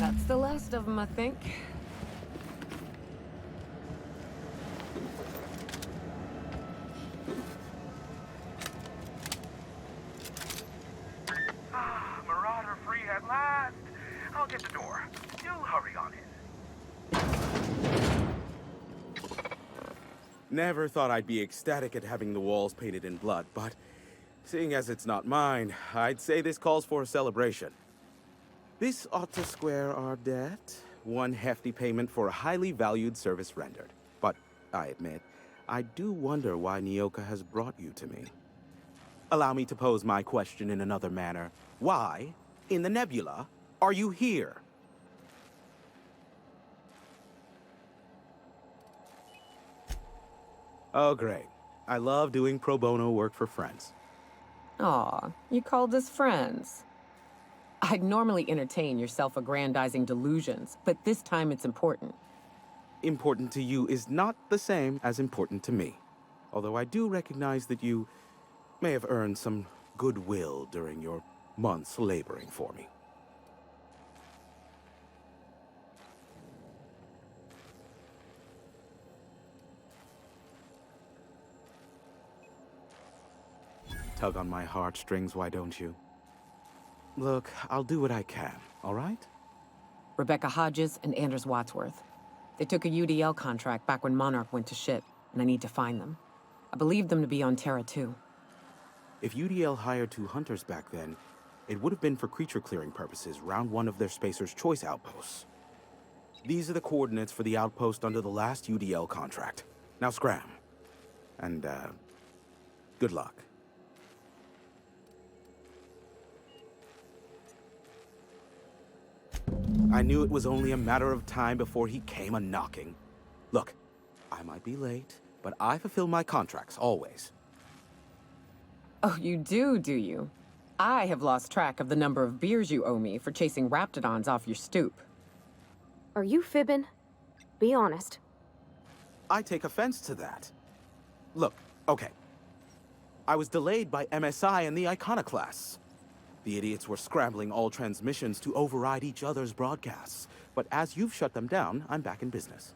That's the last of them, I think. Marauder free at last. I'll get the door. Do hurry on in. Never thought I'd be ecstatic at having the walls painted in blood, but seeing as it's not mine, I'd say this calls for a celebration. This ought to square our debt. One hefty payment for a highly valued service rendered. But I admit, I do wonder why Nyoka has brought you to me. Allow me to pose my question in another manner. Why, in the nebula, are you here? Oh, great. I love doing pro bono work for friends. Aw, you called us friends. I'd normally entertain your self-aggrandizing delusions, but this time it's important. Important to you is not the same as important to me. Although I do recognize that you may have earned some goodwill during your months laboring for me. Tug on my heartstrings, why don't you? Look, I'll do what I can, all right? Rebecca Hodges and Anders Wadsworth. They took a UDL contract back when Monarch went to shit, and I need to find them. I believe them to be on Terra too. If UDL hired 2 hunters back then, it would have been for creature clearing purposes, round 1 of their Spacer's Choice outposts. These are the coordinates for the outpost under the last UDL contract. Now scram. And, good luck. I knew it was only a matter of time before he came a-knocking. Look, I might be late, but I fulfill my contracts, always. Oh, you do you? I have lost track of the number of beers you owe me for chasing raptidons off your stoop. Are you fibbing? Be honest. I take offense to that. Look, okay. I was delayed by MSI and the Iconoclasts. The idiots were scrambling all transmissions to override each other's broadcasts. But as you've shut them down, I'm back in business.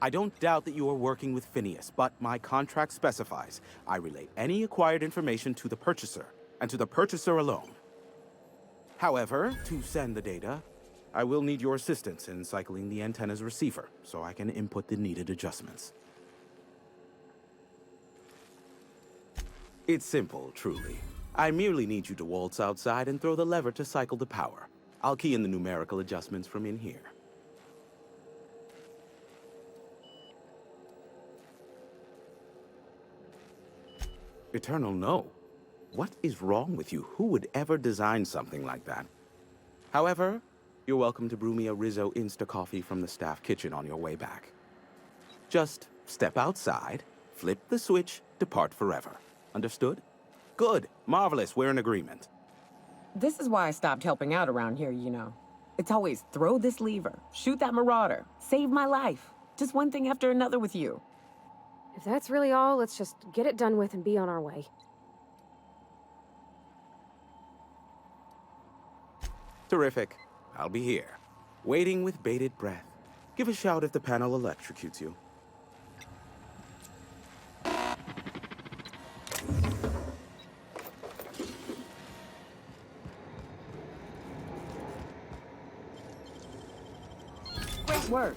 I don't doubt that you are working with Phineas, but my contract specifies I relay any acquired information to the purchaser, and to the purchaser alone. However, to send the data, I will need your assistance in cycling the antenna's receiver, so I can input the needed adjustments. It's simple, truly. I merely need you to waltz outside and throw the lever to cycle the power. I'll key in the numerical adjustments from in here. Eternal, no. What is wrong with you? Who would ever design something like that? However, you're welcome to brew me a Rizzo Insta-Coffee from the staff kitchen on your way back. Just step outside, flip the switch, depart forever. Understood? Good. Marvelous. We're in agreement. This is why I stopped helping out around here, you know. It's always throw this lever, shoot that marauder, save my life. Just one thing after another with you. If that's really all, let's just get it done with and be on our way. Terrific. I'll be here, waiting with bated breath. Give a shout if the panel electrocutes you. Great work.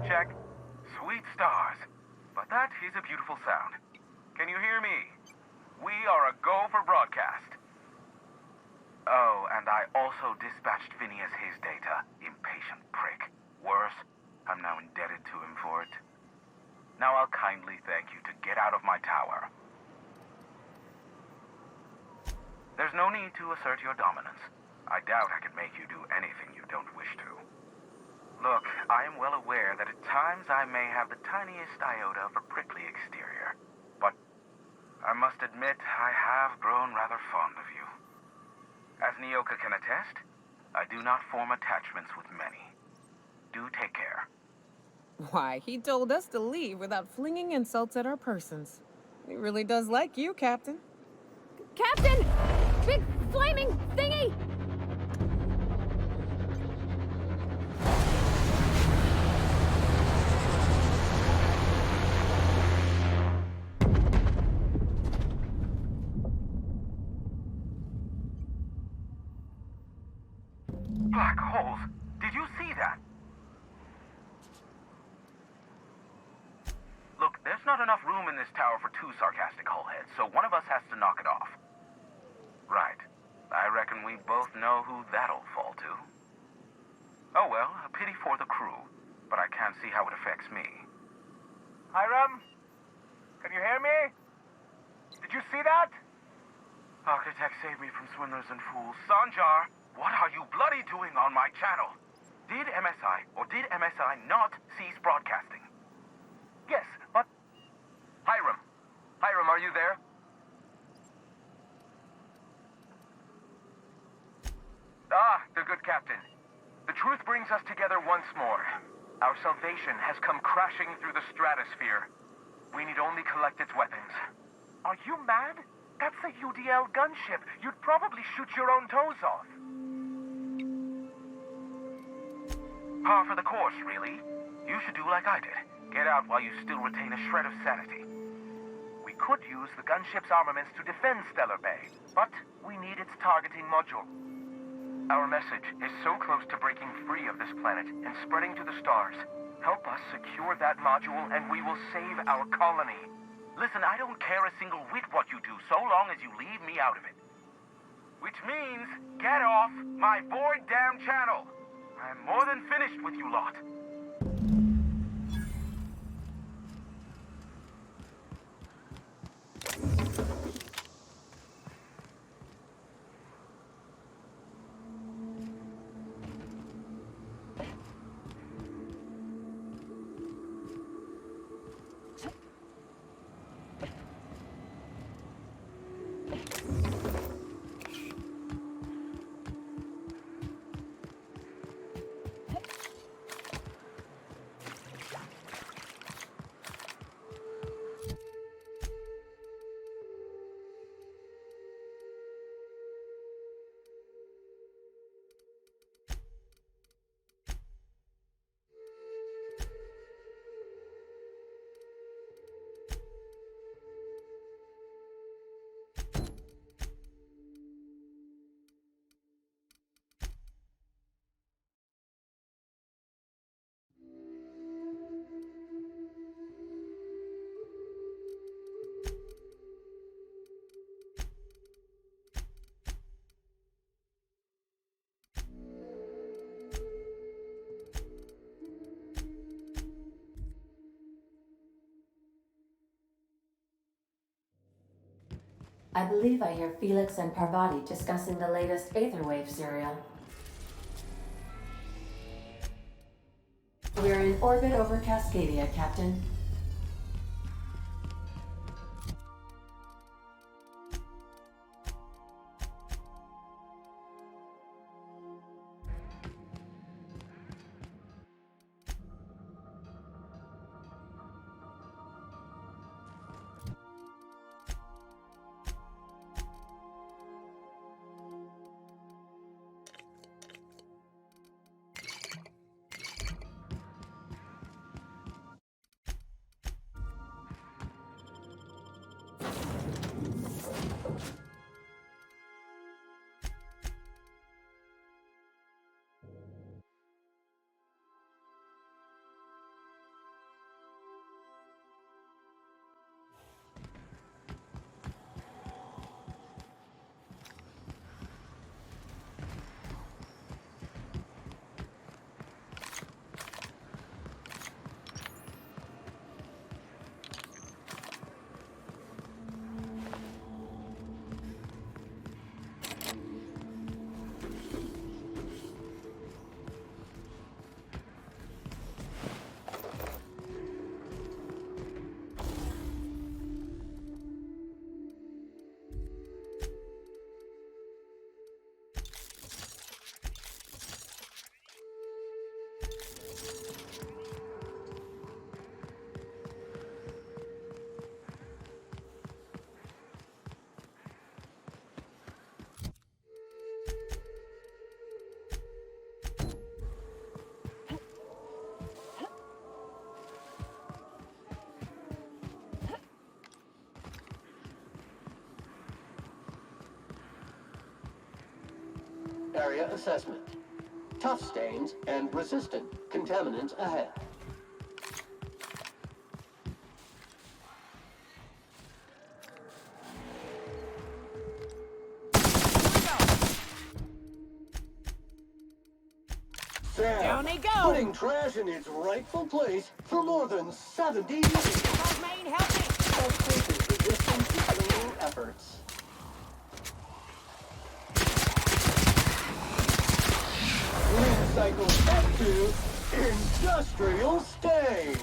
check. Sweet stars. But that is a beautiful sound. Can you hear me? We are a go for broadcast. Oh, and I also dispatched Phineas his data. Impatient prick. Worse, I'm now indebted to him for it. Now I'll kindly thank you to get out of my tower. There's no need to assert your dominance. I doubt I could make you do anything you don't wish to. Look, I am well aware that at times I may have the tiniest iota of a prickly exterior, but I must admit I have grown rather fond of you. As Nyoka can attest, I do not form attachments with many. Do take care. Why, he told us to leave without flinging insults at our persons. He really does like you, Captain. Captain! Big flaming thingy! Black holes! Did you see that? Look, there's not enough room in this tower for two sarcastic hullheads, so one of us has to knock it off. Right. I reckon we both know who that'll fall to. Oh well, a pity for the crew, but I can't see how it affects me. Hiram? Can you hear me? Did you see that? Architect saved me from swindlers and fools. Sanjar, what are you bloody doing on my channel? Did MSI or did MSI not cease broadcasting? Yes, but... Hiram. Hiram, are you there? Ah, the good captain. The truth brings us together once more. Our salvation has come crashing through the stratosphere. We need only collect its weapons. Are you mad? That's a UDL gunship. You'd probably shoot your own toes off. Par for the course, really. You should do like I did. Get out while you still retain a shred of sanity. We could use the gunship's armaments to defend Stellar Bay, but we need its targeting module. Our message is so close to breaking free of this planet and spreading to the stars. Help us secure that module and we will save our colony. Listen, I don't care a single whit what you do, so long as you leave me out of it. Which means, get off my void damn channel. I'm more than finished with you lot. I believe I hear Felix and Parvati discussing the latest Aetherwave serial. We're in orbit over Cascadia, Captain. area assessment. Tough stains and resistant contaminants ahead. Sam, Down they go. putting trash in its rightful place for more than 70 years. Main, help me! Substance is resistant to cleaning efforts. Clean cycle step 2, industrial stain.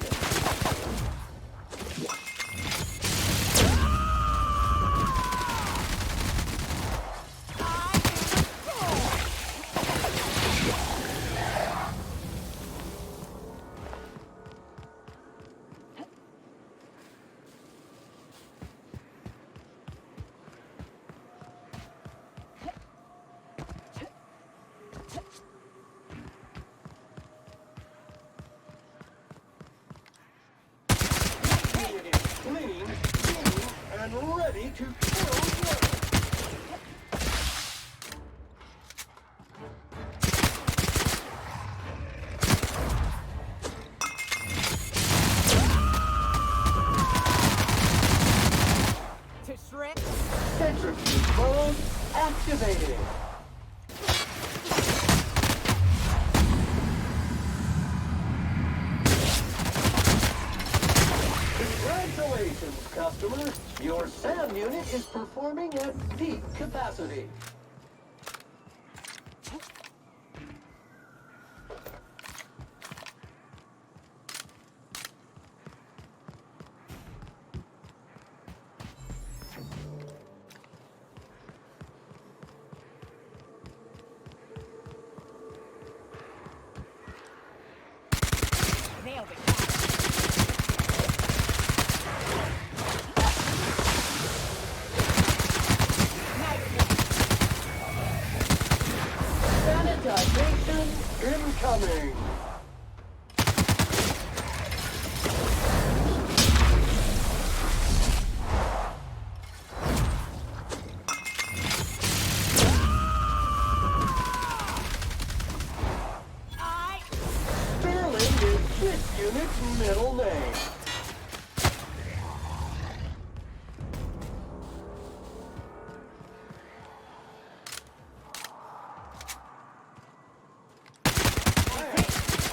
Clean, and ready to kill work. To shred? Centrifuge mode activated. Congratulations, customer. Your SAM unit is performing at peak capacity. Nailed it. Sanitization incoming. Sterling is this unit's middle name.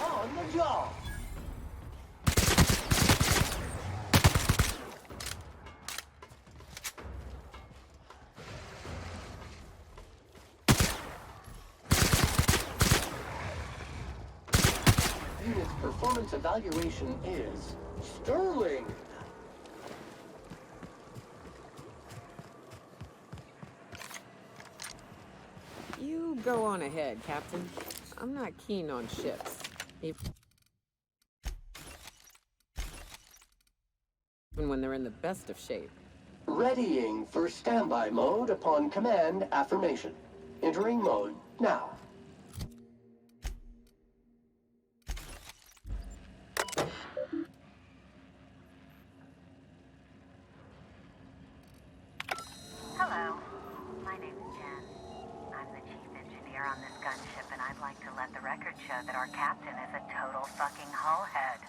On the job. Unit's performance evaluation is sterling. You go on ahead, Captain. I'm not keen on ships. Even when they're in the best of shape. Readying for standby mode upon command affirmation. Entering mode now. Hello, my name's Jen. I'm the chief engineer on this gunship, and I'd like to let the record show that our captain is a total fucking hullhead.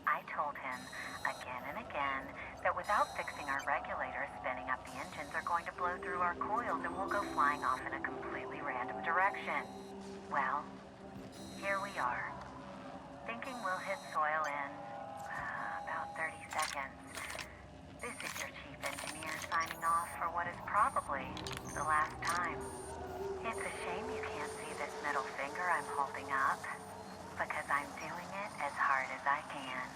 I told him again and again that without fixing our regulators, spinning up the engines are going to blow through our coils and we'll go flying off in a completely random direction. Well, here we are. Thinking we'll hit soil in about 30 seconds. This is your chief engineer signing off for what is probably the last time. It's a shame you can't see this middle finger I'm holding up, because I'm doing it as hard as I can.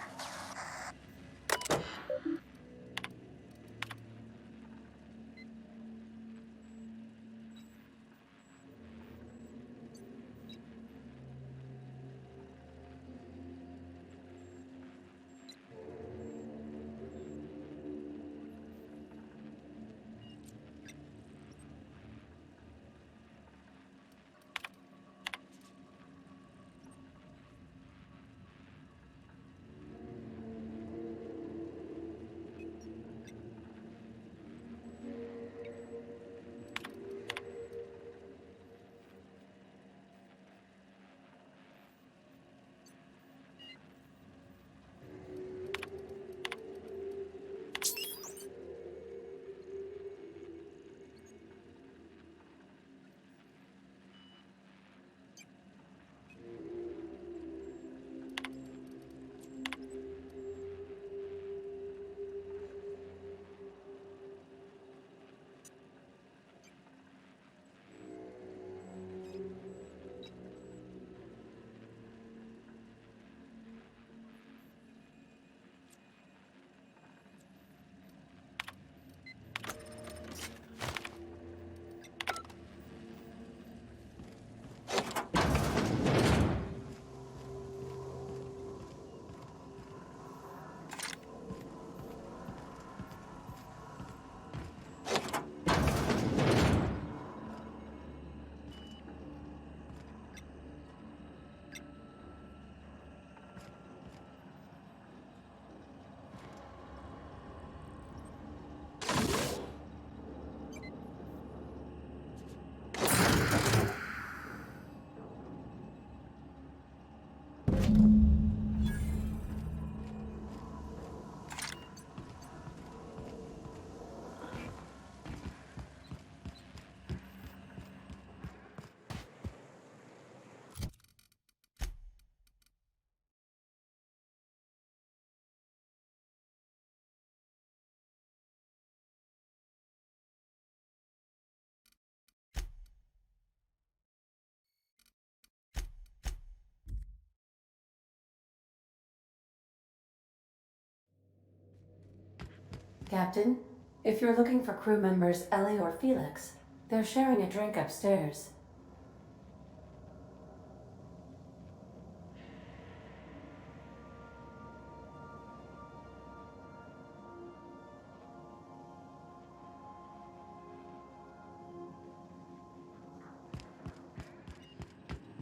Captain, if you're looking for crew members Ellie or Felix, they're sharing a drink upstairs.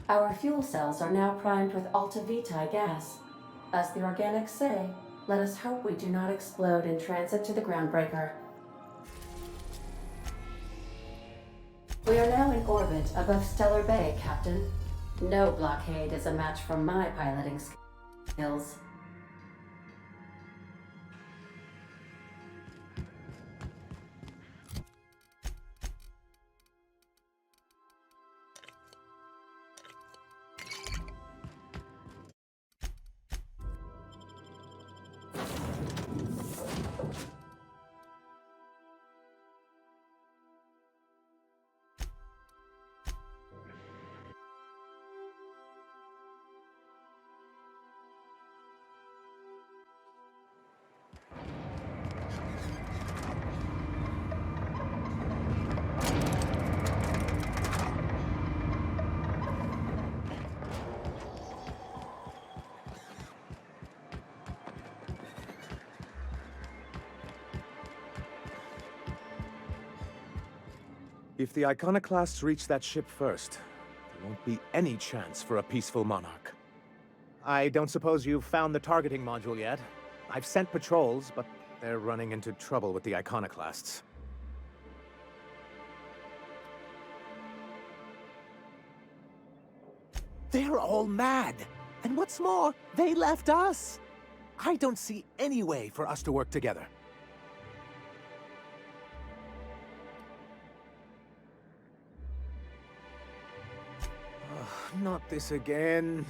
Our fuel cells are now primed with Alta Vitae gas. As the organics say, let us hope we do not explode in transit to the groundbreaker. We are now in orbit above Stellar Bay, Captain. No blockade is a match for my piloting skills. If the Iconoclasts reach that ship first, there won't be any chance for a peaceful monarch. I don't suppose you've found the targeting module yet. I've sent patrols, but they're running into trouble with the Iconoclasts. They're all mad! And what's more, they left us! I don't see any way for us to work together. Not this again.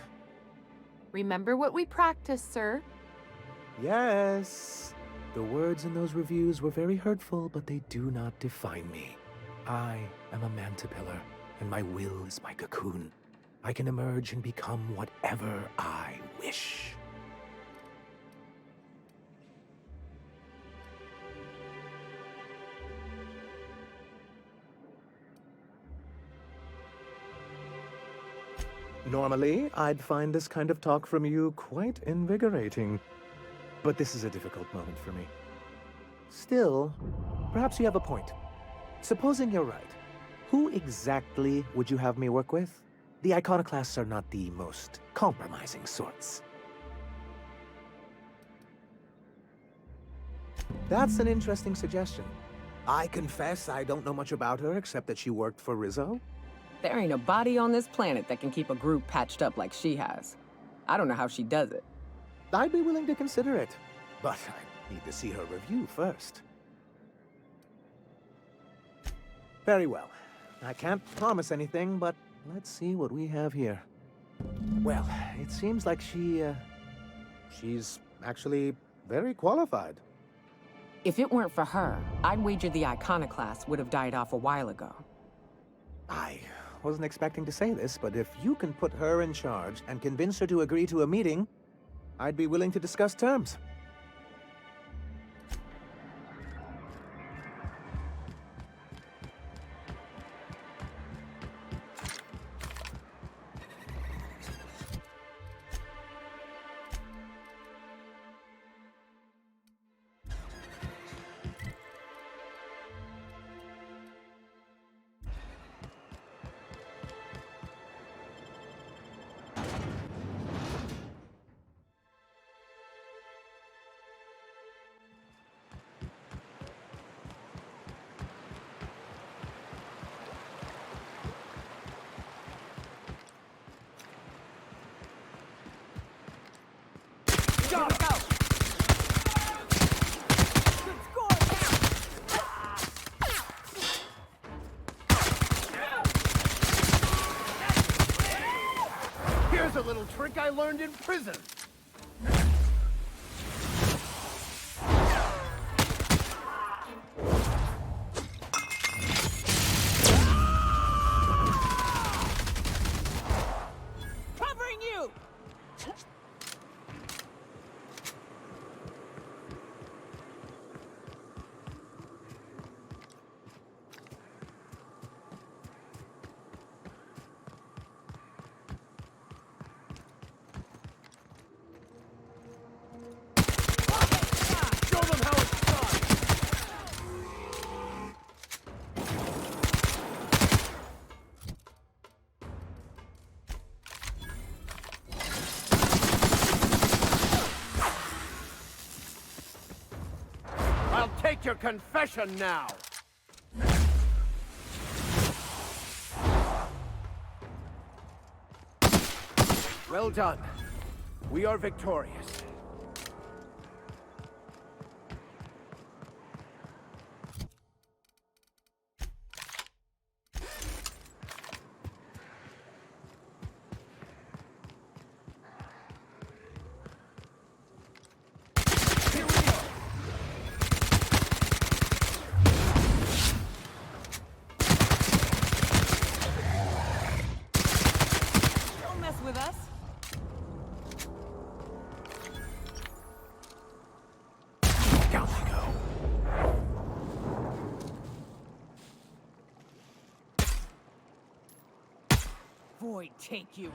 Remember what we practiced, sir. Yes. The words in those reviews were very hurtful, but they do not define me. I am a mantipillar, and my will is my cocoon. I can emerge and become whatever I wish. Normally, I'd find this kind of talk from you quite invigorating. But this is a difficult moment for me. Still, perhaps you have a point. Supposing you're right, who exactly would you have me work with? The Iconoclasts are not the most compromising sorts. That's an interesting suggestion. I confess I don't know much about her except that she worked for Rizzo. There ain't a body on this planet that can keep a group patched up like she has. I don't know how she does it. I'd be willing to consider it, but I need to see her review first. Very well. I can't promise anything, but let's see what we have here. Well, it seems like she's actually very qualified. If it weren't for her, I'd wager the Iconoclast would have died off a while ago. I wasn't expecting to say this, but if you can put her in charge and convince her to agree to a meeting, I'd be willing to discuss terms. Here's a little trick I learned in prison. Covering you! your confession now! Well done. We are victorious. Don't mess with us. Down they go. Void take you.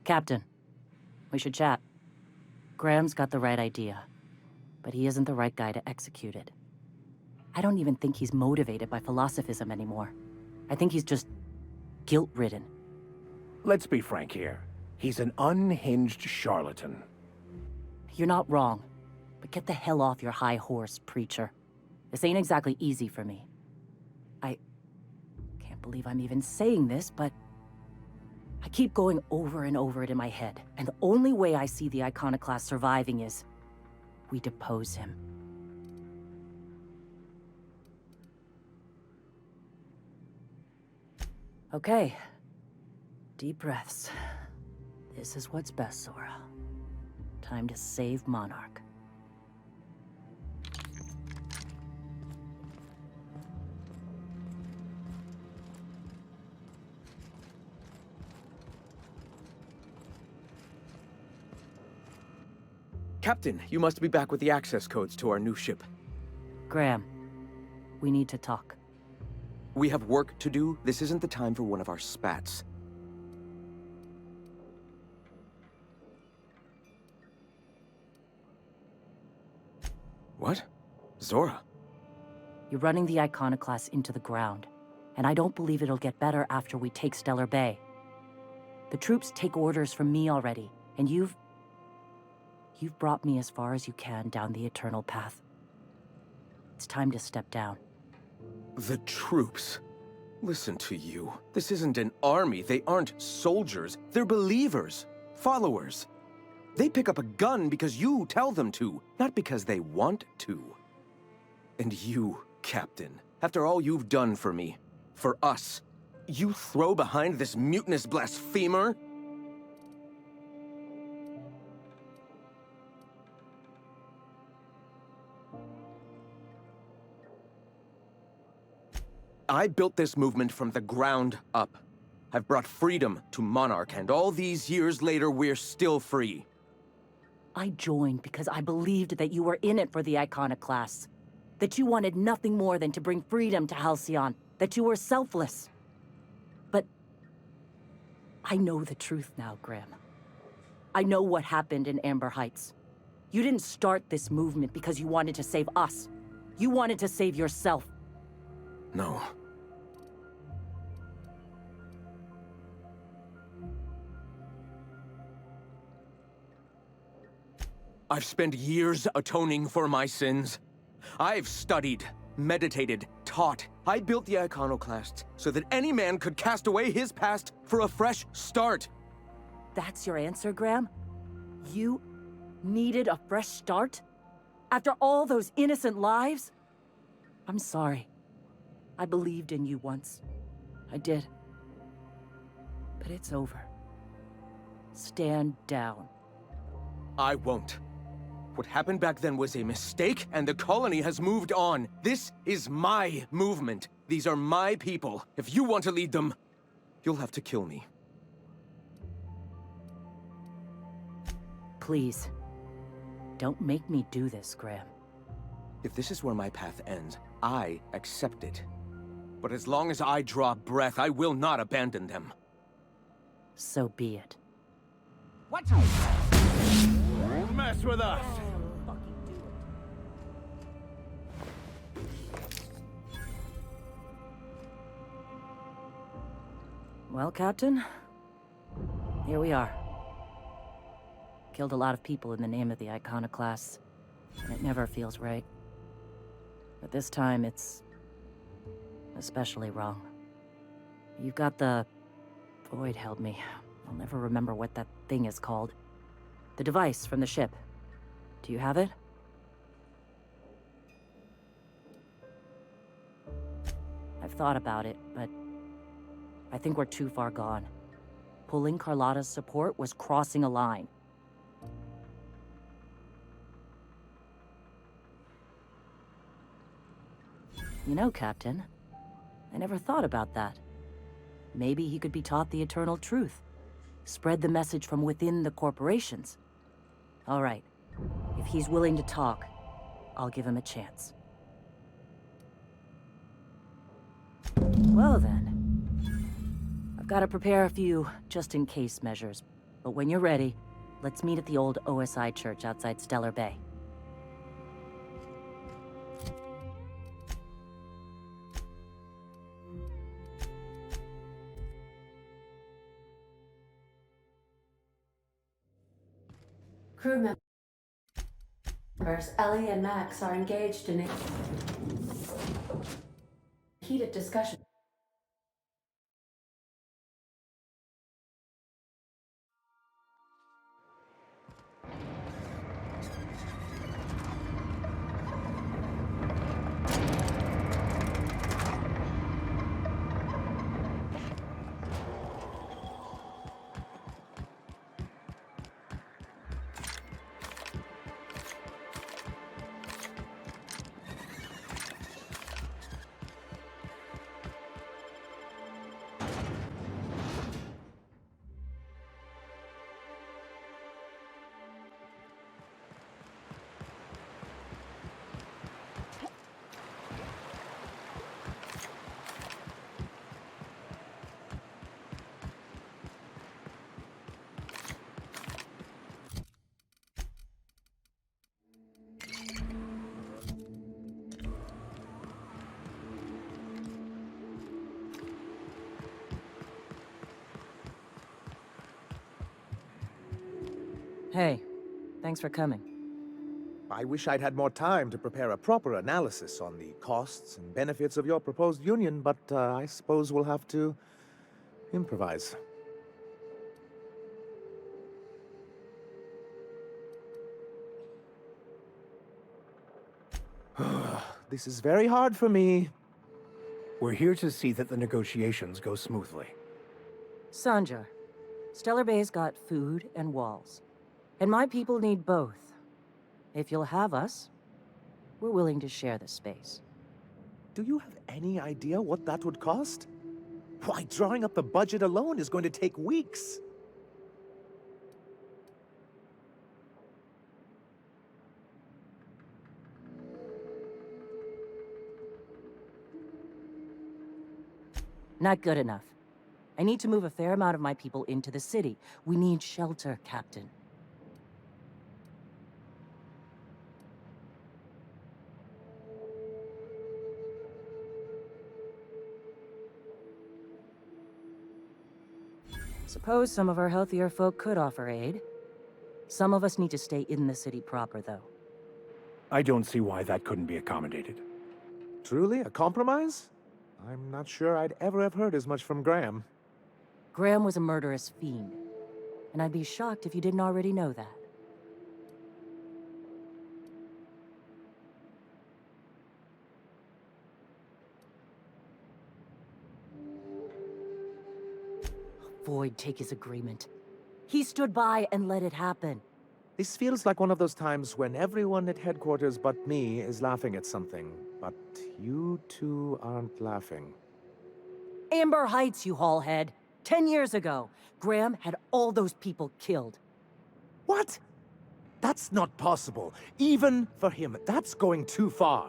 Captain, we should chat. Graham's got the right idea, but he isn't the right guy to execute it. I don't even think he's motivated by philosophism anymore. I think he's just guilt-ridden. Let's be frank here. He's an unhinged charlatan. You're not wrong, but get the hell off your high horse, preacher. This ain't exactly easy for me. I can't believe I'm even saying this, but I keep going over and over it in my head, and the only way I see the Iconoclast surviving is we depose him. Okay. Deep breaths. This is what's best, Zora. Time to save Monarch. Captain, you must be back with the access codes to our new ship. Graham, we need to talk. We have work to do. This isn't the time for one of our spats. What? Zora? You're running the Iconoclast into the ground, and I don't believe it'll get better after we take Stellar Bay. The troops take orders from me already, and you've brought me as far as you can down the eternal path. It's time to step down. The troops. Listen to you. This isn't an army. They aren't soldiers. They're believers. Followers. They pick up a gun because you tell them to, not because they want to. And you, Captain, after all you've done for me, for us, You throw behind this mutinous blasphemer? I built this movement from the ground up. I've brought freedom to Monarch, and all these years later, we're still free. I joined because I believed that you were in it for the Iconoclasts. That you wanted nothing more than to bring freedom to Halcyon. That you were selfless. But I know the truth now, Graham. I know what happened in Amber Heights. You didn't start this movement because you wanted to save us. You wanted to save yourself. No. I've spent years atoning for my sins. I've studied, meditated, taught. I built the Iconoclasts so that any man could cast away his past for a fresh start. That's your answer, Graham? You needed a fresh start? After all those innocent lives? I'm sorry. I believed in you once. I did. But it's over. Stand down. I won't. What happened back then was a mistake, and the colony has moved on. This is my movement. These are my people. If you want to lead them, you'll have to kill me. Please. Don't make me do this, Graham. If this is where my path ends, I accept it. But as long as I draw breath, I will not abandon them. So be it. What? Mess with us! Well, Captain, here we are. Killed a lot of people in the name of the Iconoclasts, and it never feels right. But this time, it's especially wrong. You've got the... Void held me. I'll never remember what that thing is called. The device from the ship. Do you have it? I've thought about it, but I think we're too far gone. Pulling Carlotta's support was crossing a line. You know, Captain, I never thought about that. Maybe he could be taught the eternal truth. Spread the message from within the corporations. All right. If he's willing to talk, I'll give him a chance. Well then. I've got to prepare a few just-in-case measures. But when you're ready, let's meet at the old OSI church outside Stellar Bay. Crew members Ellie and Max are engaged in a heated discussion. Hey, thanks for coming. I wish I'd had more time to prepare a proper analysis on the costs and benefits of your proposed union, but I suppose we'll have to improvise. This is very hard for me. We're here to see that the negotiations go smoothly. Sanjar, Stellar Bay's got food and walls. And my people need both. If you'll have us, we're willing to share the space. Do you have any idea what that would cost? Why, drawing up the budget alone is going to take weeks. Not good enough. I need to move a fair amount of my people into the city. We need shelter, Captain. Suppose some of our healthier folk could offer aid. Some of us need to stay in the city proper, though. I don't see why that couldn't be accommodated. Truly, a compromise? I'm not sure I'd ever have heard as much from Graham. Graham was a murderous fiend, and I'd be shocked if you didn't already know that. Void take his agreement. He stood by and let it happen. This feels like one of those times when everyone at headquarters but me is laughing at something, but you two aren't laughing. Amber Heights, you haulhead. 10 years ago, Graham had all those people killed. What? That's not possible. Even for him, that's going too far.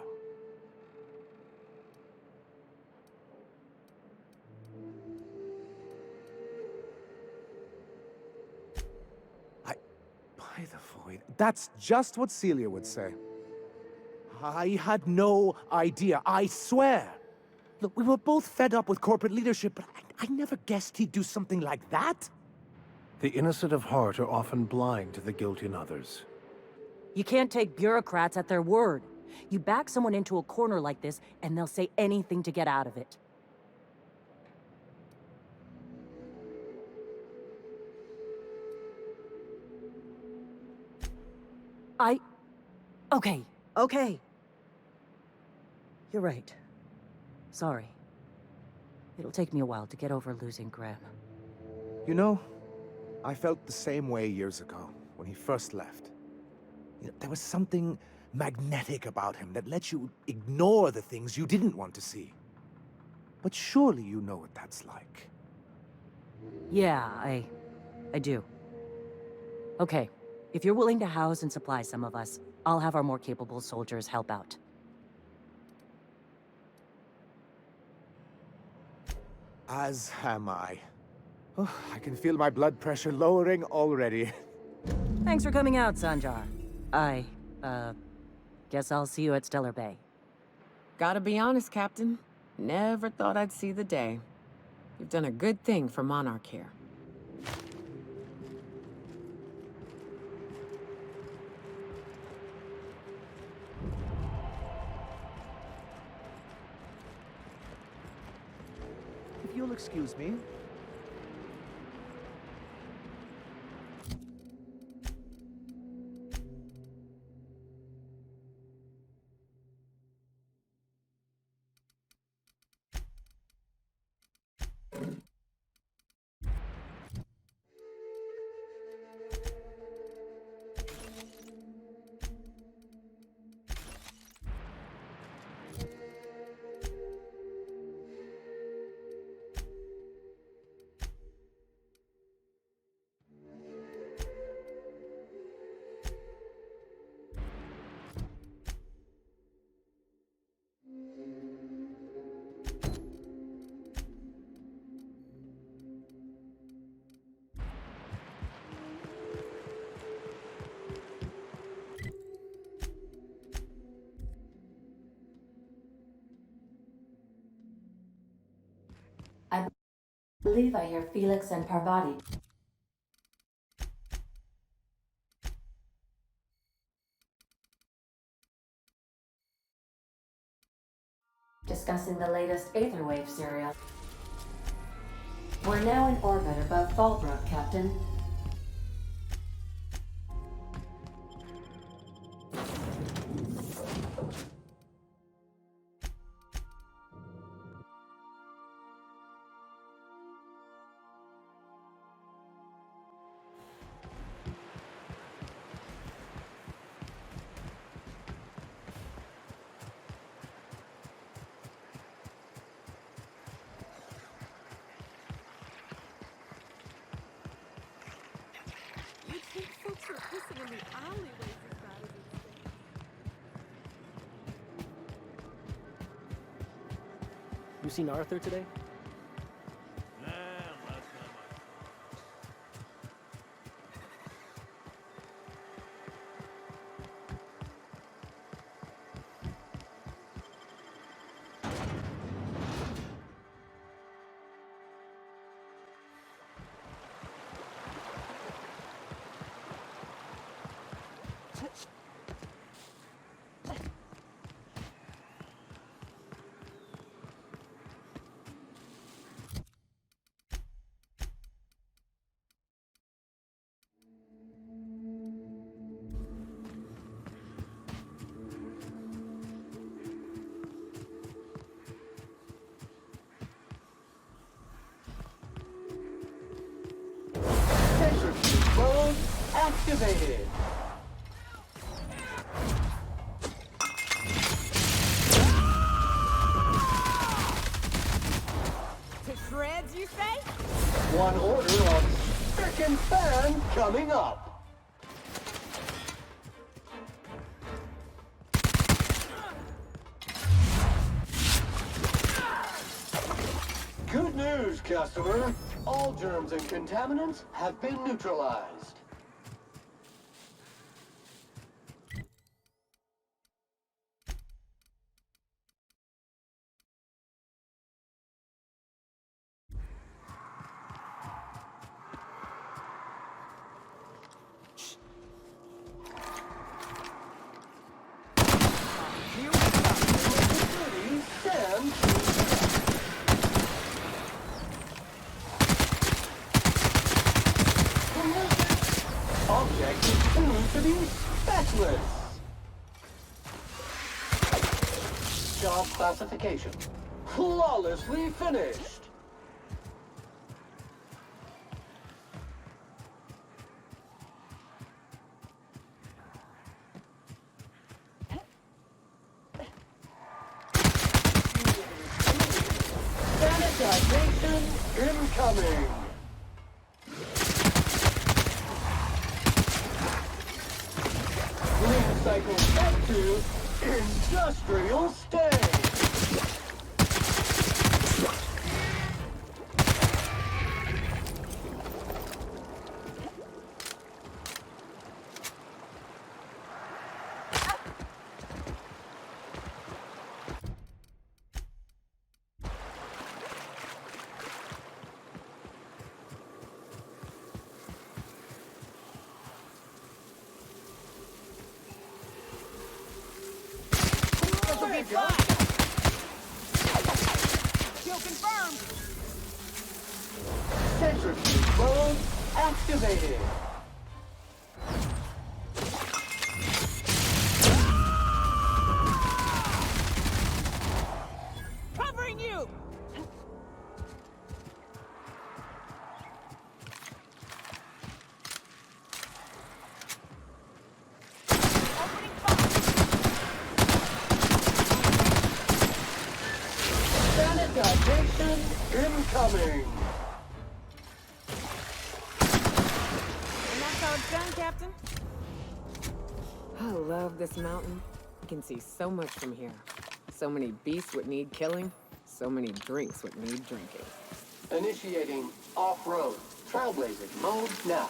By the void. That's just what Celia would say. I had no idea, I swear. Look, we were both fed up with corporate leadership, but I never guessed he'd do something like that. The innocent of heart are often blind to the guilt in others. You can't take bureaucrats at their word. You back someone into a corner like this, and they'll say anything to get out of it. Okay. You're right. Sorry. It'll take me a while to get over losing Graham. You know, I felt the same way years ago, when he first left. You know, there was something magnetic about him that let you ignore the things you didn't want to see. But surely you know what that's like. Yeah, I do. Okay, if you're willing to house and supply some of us, I'll have our more capable soldiers help out. As am I. Oh, I can feel my blood pressure lowering already. Thanks for coming out, Sanjar. Guess I'll see you at Stellar Bay. Gotta be honest, Captain. Never thought I'd see the day. You've done a good thing for Monarch here. If you'll excuse me. I believe I hear Felix and Parvati discussing the latest Aetherwave serial. We're now in orbit above Fallbrook, Captain. You seen Arthur today? Centrifuge mode activated. To shreds, you say? One order of frickin' fan coming up. Good news, customer. All germs and contaminants have been neutralized. Sam, object is tuned to be spatulous. Job classification. Flawlessly finished. Sanitization incoming. Clean cycle set to industrial state. Kill confirmed! Centrifuge mode activated. Covering you! Opening fire! Sanitization incoming. And that's how it's done, Captain? I love this mountain. You can see so much from here. So many beasts would need killing. So many drinks would need drinking. Initiating off-road trailblazing mode now.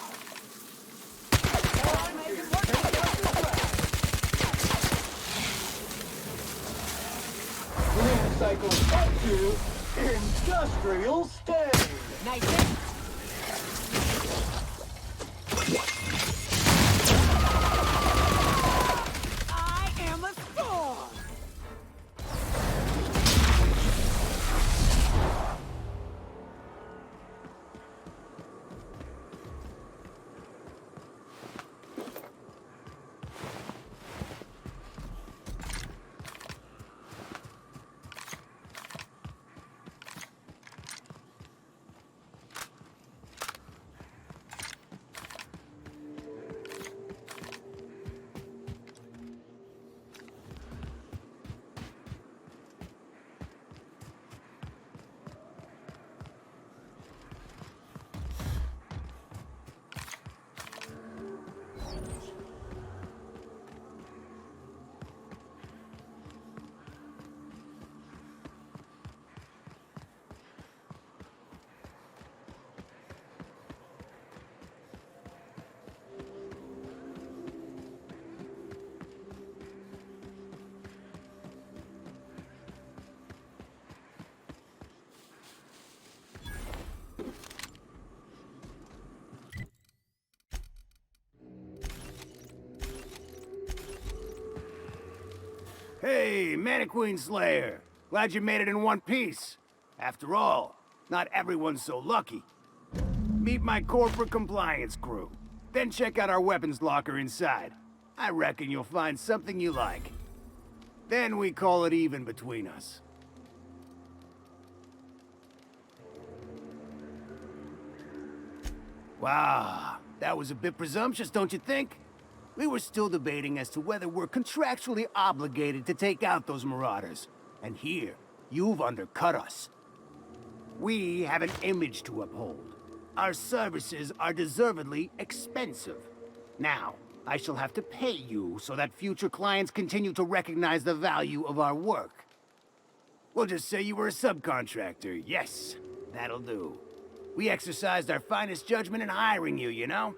Clean cycle set to industrial state. Nice hit. I am a storm! Hey, Mannequin Slayer. Glad you made it in one piece. After all, not everyone's so lucky. Meet my corporate compliance crew. Then check out our weapons locker inside. I reckon you'll find something you like. Then we call it even between us. Wow, that was a bit presumptuous, don't you think? We were still debating as to whether we're contractually obligated to take out those marauders. And here, you've undercut us. We have an image to uphold. Our services are deservedly expensive. Now, I shall have to pay you so that future clients continue to recognize the value of our work. We'll just say you were a subcontractor. Yes, that'll do. We exercised our finest judgment in hiring you, you know?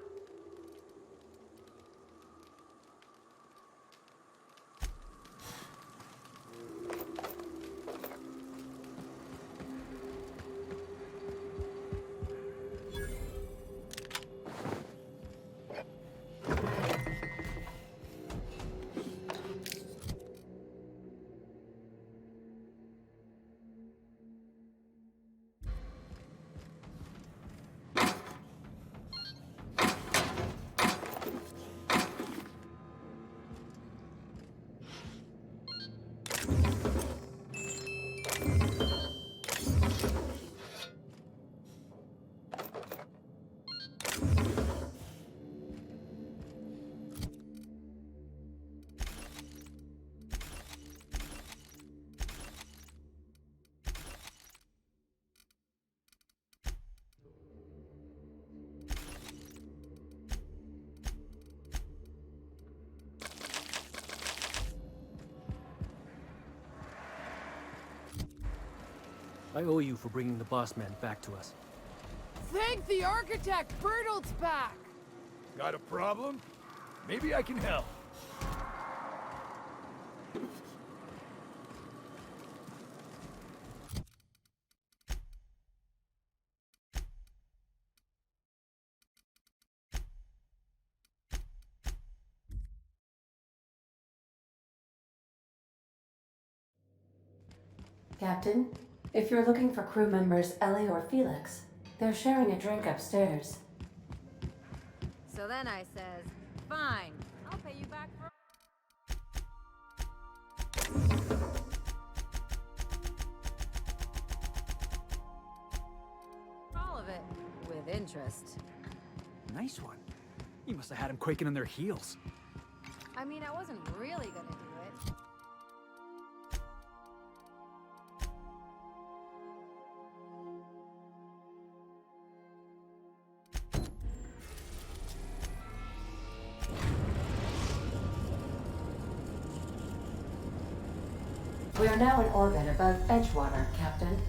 I owe you for bringing the boss man back to us. Thank the architect! Bertolt's back! Got a problem? Maybe I can help. Captain, if you're looking for crew members Ellie or Felix, they're sharing a drink upstairs. So then I says, fine, I'll pay you back for... all of it, with interest. Nice one. You must have had them quaking in their heels. I mean, I wasn't really gonna do it. We are now in orbit above Edgewater, Captain.